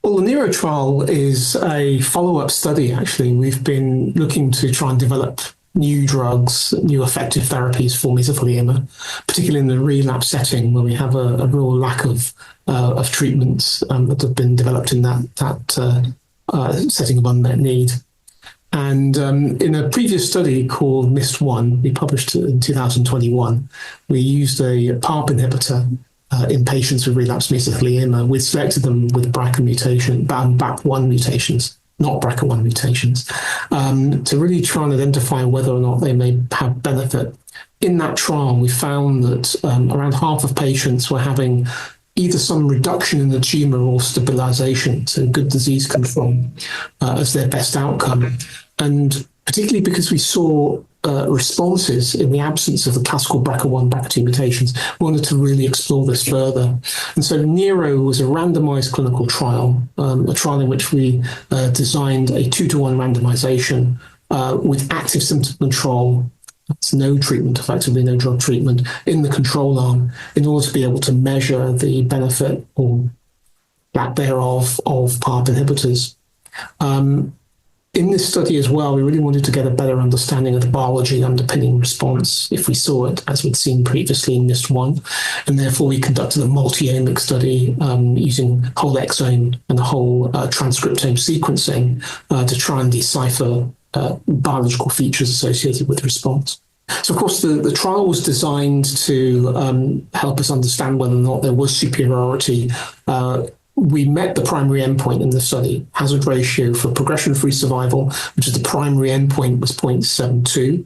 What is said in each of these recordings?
Well, the NERO trial is a follow-up study, actually. We've been looking to try and develop new drugs, new effective therapies for mesothelioma, particularly in the relapse setting where we have a real lack of treatments that have been developed in that setting of unmet need. And in a previous study called MIST-1, we published in 2021, we used a PARP inhibitor in patients with relapsed mesothelioma. We selected them with BRCA mutation, BAP1 mutations, not BRCA1 mutations, to really try and identify whether or not they may have benefit. In that trial, we found that around half of patients were having either some reduction in the tumor or stabilization, so good disease control, as their best outcome. And particularly because we saw responses in the absence of the classical BRCA1, BRCA2 mutations, we wanted to really explore this further. And so NERO was a randomized clinical trial, a trial in which we designed a 2-to-1 randomization with active symptom control. That's no treatment, effectively no drug treatment, in the control arm in order to be able to measure the benefit or lack thereof of PARP inhibitors. In this study as well, we really wanted to get a better understanding of the biology underpinning response if we saw it, as we'd seen previously in MIST-1. And therefore, we conducted a multiomic study using whole exome and whole transcriptome sequencing to try and decipher biological features associated with response. So, of course, the trial was designed to help us understand whether or not there was superiority. We met the primary endpoint in the study. Hazard ratio for progression-free survival, which is the primary endpoint, was 0.72.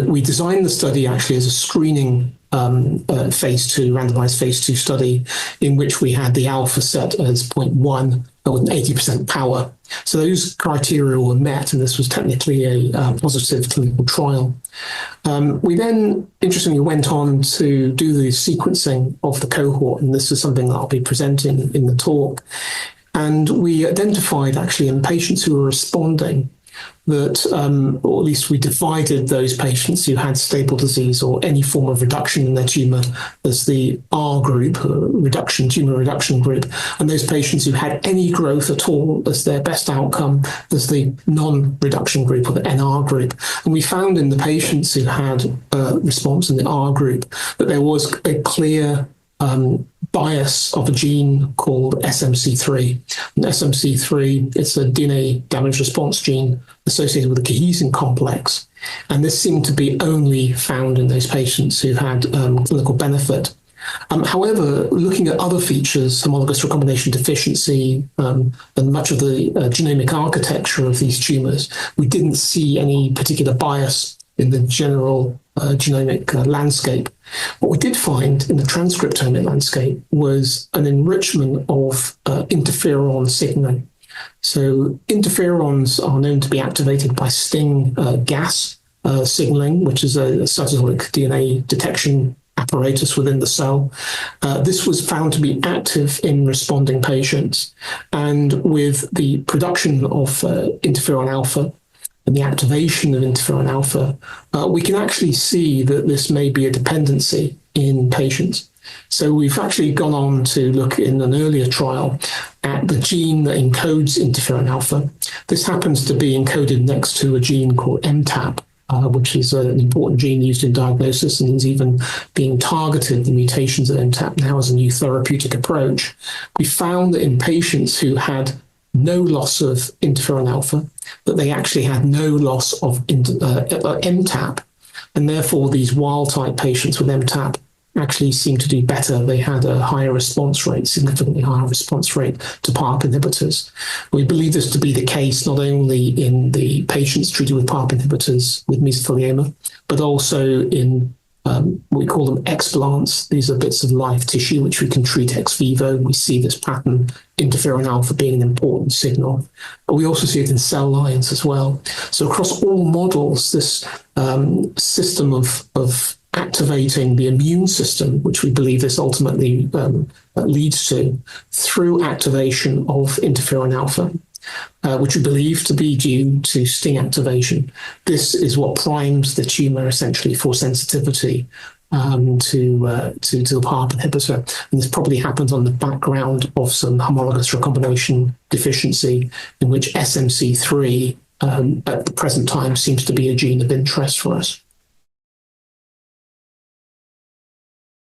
We designed the study actually as a screening Phase II, randomized Phase II study, in which we had the alpha set as 0.1 with an 80% power. So those criteria were met, and this was technically a positive clinical trial. We then, interestingly, went on to do the sequencing of the cohort, and this is something that I'll be presenting in the talk. And we identified, actually, in patients who were responding, that, or at least we divided those patients who had stable disease or any form of reduction in their tumor as the R group, tumor reduction group, and those patients who had any growth at all as their best outcome as the non-reduction group, or the NR group. And we found in the patients who had response in the R group that there was a clear bias of a gene called SMC3. And SMC3, it's a DNA damage response gene associated with the cohesin complex. And this seemed to be only found in those patients who had clinical benefit. However, looking at other features, homologous recombination deficiency, and much of the genomic architecture of these tumors, we didn't see any particular bias in the general genomic landscape. What we did find in the transcriptomic landscape was an enrichment of interferon signaling. So interferons are known to be activated by STING gas signaling, which is a cytosolic DNA detection apparatus within the cell. This was found to be active in responding patients. And with the production of interferon alpha, and the activation of interferon alpha, we can actually see that this may be a dependency in patients. So we've actually gone on to look in an earlier trial at the gene that encodes interferon alpha. This happens to be encoded next to a gene called MTAP, which is an important gene used in diagnosis and is even being targeted, the mutations of MTAP now, as a new therapeutic approach. We found that in patients who had no loss of interferon alpha, that they actually had no loss of MTAP, and therefore these wild-type patients with MTAP actually seemed to do better. They had a higher response rate, significantly higher response rate to PARP inhibitors. We believe this to be the case not only in the patients treated with PARP inhibitors with mesothelioma, but also in we call them explants. These are bits of live tissue which we can treat ex vivo. We see this pattern, interferon alpha being an important signal. But we also see it in cell lines as well. So across all models, this system of activating the immune system, which we believe this ultimately leads to, through activation of interferon alpha, which we believe to be due to STING activation. This is what primes the tumor essentially for sensitivity to the PARP inhibitor. And this probably happens on the background of some homologous recombination deficiency, in which SMC3 at the present time seems to be a gene of interest for us.